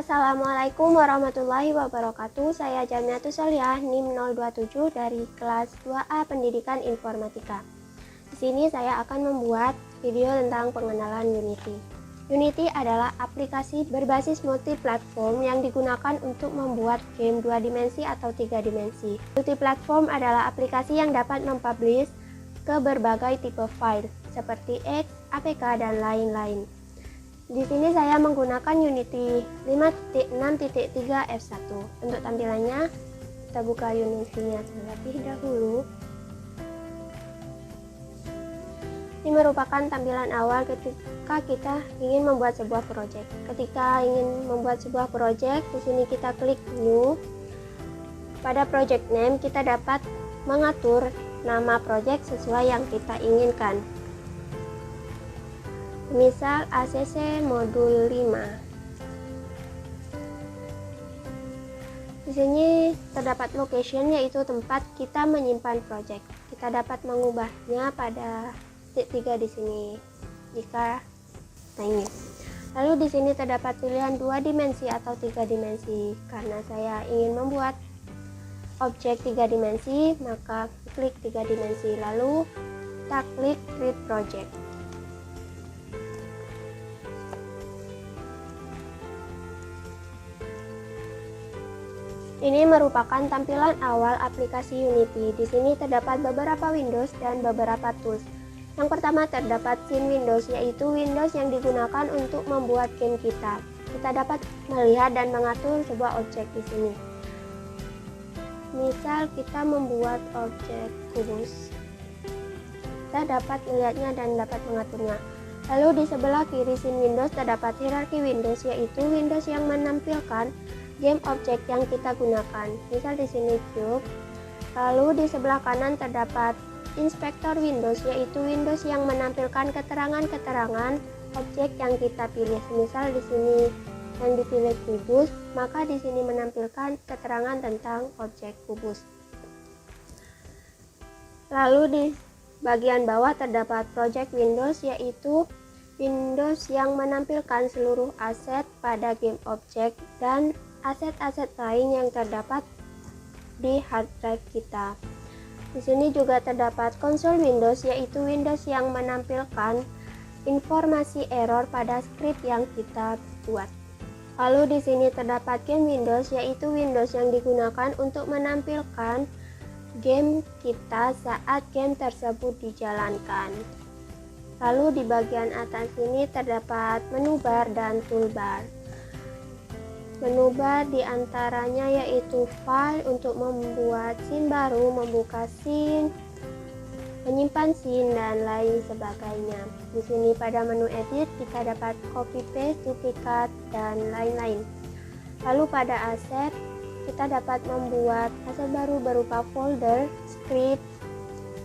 Assalamualaikum warahmatullahi wabarakatuh. Saya Jamiatus Soliah NIM 027 dari kelas 2A Pendidikan Informatika. Di sini saya akan membuat video tentang pengenalan Unity. Unity adalah aplikasi berbasis multiplatform yang digunakan untuk membuat game 2 dimensi atau 3 dimensi. Multiplatform adalah aplikasi yang dapat mempublish ke berbagai tipe file seperti X, APK, dan lain-lain. Di sini saya menggunakan Unity 5.6.3 F1. Untuk tampilannya, kita buka Unity-nya terlebih dahulu. Ini merupakan tampilan awal ketika kita ingin membuat sebuah project. Ketika ingin membuat sebuah project, di sini kita klik New. Pada project name, kita dapat mengatur nama project sesuai yang kita inginkan. Misal ACC modul 5. Di sini terdapat location, yaitu tempat kita menyimpan project. Kita dapat mengubahnya pada titik 3 di sini jika ingin. Lalu di sini terdapat pilihan 2 dimensi atau 3 dimensi. Karena saya ingin membuat objek 3 dimensi, maka klik 3 dimensi. Lalu kita klik Create Project. Ini merupakan tampilan awal aplikasi Unity. Di sini terdapat beberapa Windows dan beberapa tools. Yang pertama terdapat scene Windows, yaitu Windows yang digunakan untuk membuat game kita. Kita dapat melihat dan mengatur sebuah objek di sini. Misal kita membuat objek kubus, kita dapat melihatnya dan dapat mengaturnya. Lalu di sebelah kiri scene Windows terdapat hierarki Windows, yaitu Windows yang menampilkan game objek yang kita gunakan. Misal di sini cube. Lalu di sebelah kanan terdapat inspektor Windows, yaitu Windows yang menampilkan keterangan-keterangan objek yang kita pilih. Misal di sini yang dipilih kubus, maka di sini menampilkan keterangan tentang objek kubus. Lalu di bagian bawah terdapat project Windows, yaitu Windows yang menampilkan seluruh aset pada game objek dan aset-aset lain yang terdapat di hard drive kita. Di sini juga terdapat konsol Windows, yaitu Windows yang menampilkan informasi error pada script yang kita buat. Lalu di sini terdapat game Windows, yaitu Windows yang digunakan untuk menampilkan game kita saat game tersebut dijalankan. Lalu di bagian atas ini terdapat menu bar dan toolbar. Menu bar diantaranya yaitu file untuk membuat scene baru, membuka scene, menyimpan scene, dan lain sebagainya. Di sini pada menu edit kita dapat copy paste, duplikat, dan lain-lain. Lalu pada aset kita dapat membuat aset baru berupa folder, script,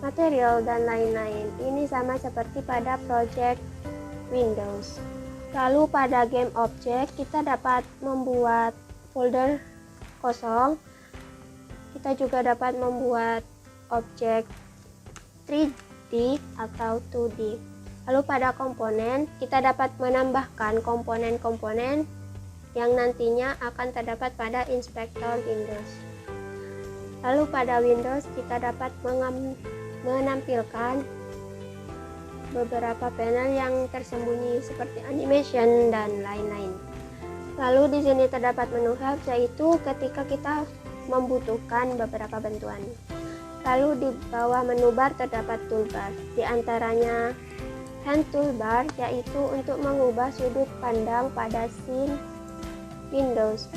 material, dan lain-lain. Ini sama seperti pada project Windows. Lalu pada game object kita dapat membuat folder kosong. Kita juga dapat membuat objek 3D atau 2D. Lalu pada komponen kita dapat menambahkan komponen-komponen yang nantinya akan terdapat pada inspektor Windows. Lalu pada Windows kita dapat menampilkan beberapa panel yang tersembunyi seperti animation dan lain-lain. Lalu di sini terdapat menu help, yaitu ketika kita membutuhkan beberapa bantuan. Lalu di bawah menu bar terdapat toolbar, di antaranya hand toolbar, yaitu untuk mengubah sudut pandang pada scene Windows.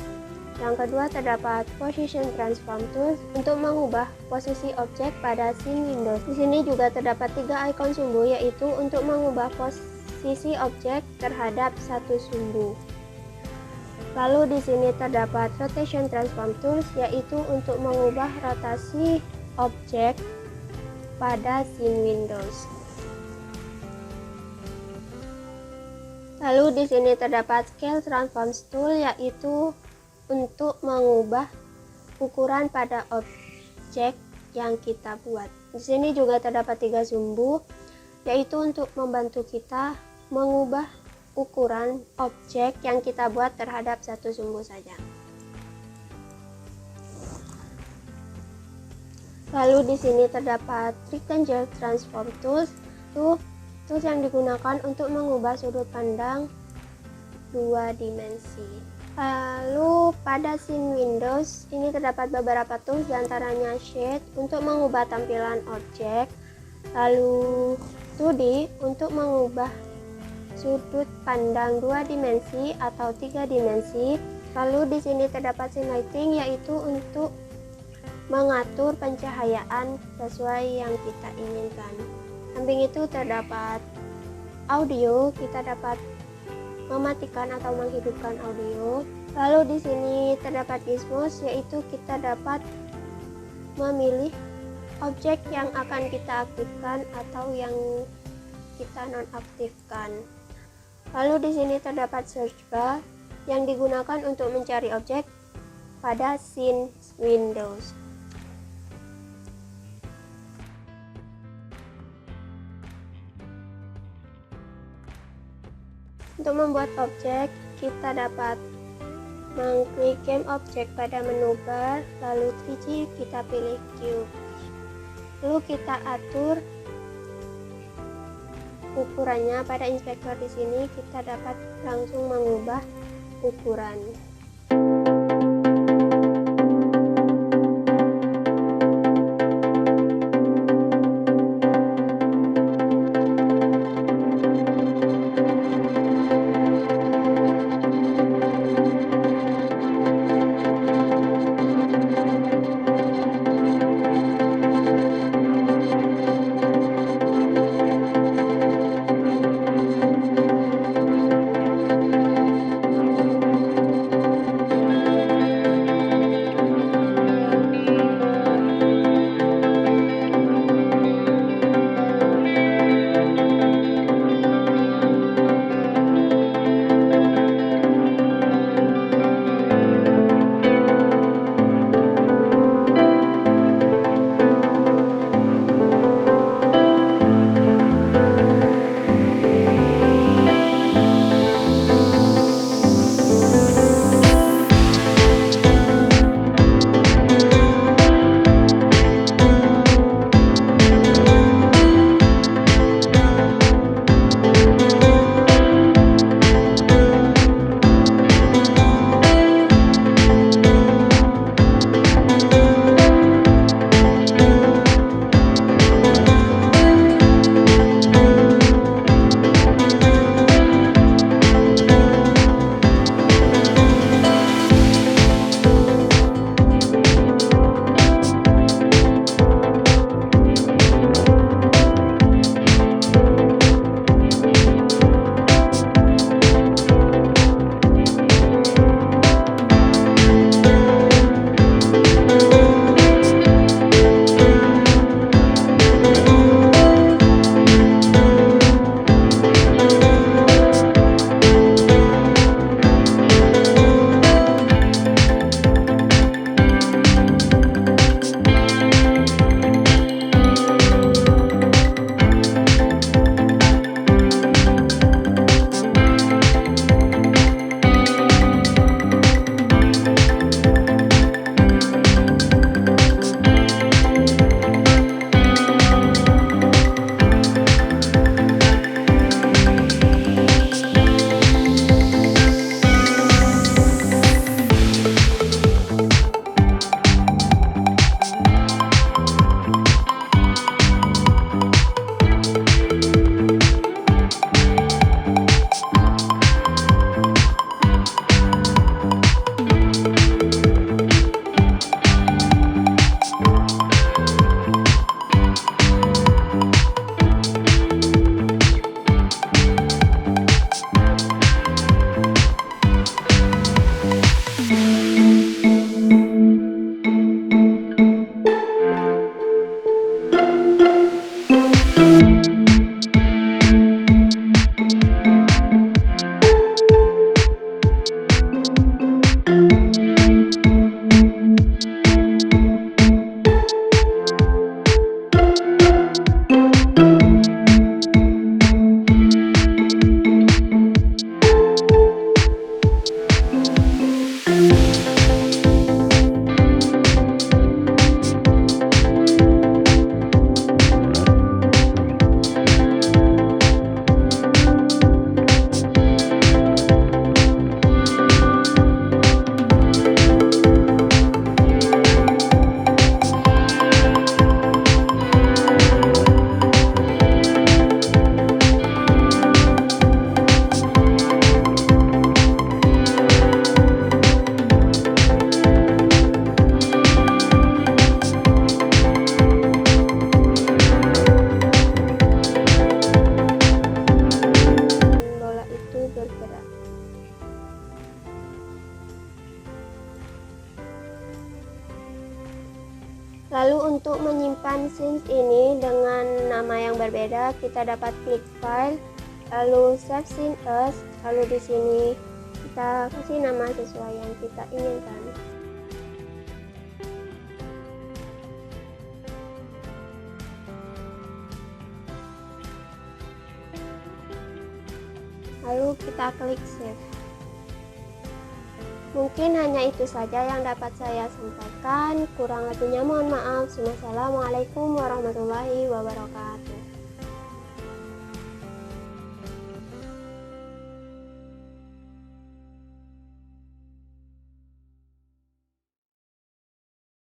Yang kedua terdapat Position Transform Tools untuk mengubah posisi objek pada scene Windows. Di sini juga terdapat 3 ikon sumbu, yaitu untuk mengubah posisi objek terhadap satu sumbu. Lalu di sini terdapat Rotation Transform Tools, yaitu untuk mengubah rotasi objek pada scene Windows. Lalu di sini terdapat Scale Transform Tool, yaitu untuk mengubah ukuran pada objek yang kita buat. Di sini juga terdapat 3 sumbu, yaitu untuk membantu kita mengubah ukuran objek yang kita buat terhadap satu sumbu saja. Lalu di sini terdapat Rectangle Transform Tools, tools yang digunakan untuk mengubah sudut pandang dua dimensi. Lalu pada scene Windows ini terdapat beberapa tools, diantaranya Shade untuk mengubah tampilan objek, lalu 2D untuk mengubah sudut pandang dua dimensi atau tiga dimensi. Lalu di sini terdapat Scene Lighting, yaitu untuk mengatur pencahayaan sesuai yang kita inginkan. Samping itu terdapat Audio, kita dapat mematikan atau menghidupkan audio. Lalu di sini terdapat Gizmos, yaitu kita dapat memilih objek yang akan kita aktifkan atau yang kita nonaktifkan. Lalu di sini terdapat Search Bar yang digunakan untuk mencari objek pada scene Windows. Untuk membuat objek, kita dapat mengklik Game Object pada menu bar, lalu 3G kita pilih Cube. Lalu kita atur ukurannya pada inspektor. Di sini kita dapat langsung mengubah ukuran. nama yang berbeda, kita dapat klik file, lalu save scene as, lalu di sini kita kasih nama sesuai yang kita inginkan. Lalu kita klik save. Mungkin hanya itu saja yang dapat saya sampaikan. Kurang lebihnya mohon maaf. Wassalamualaikum warahmatullahi wabarakatuh.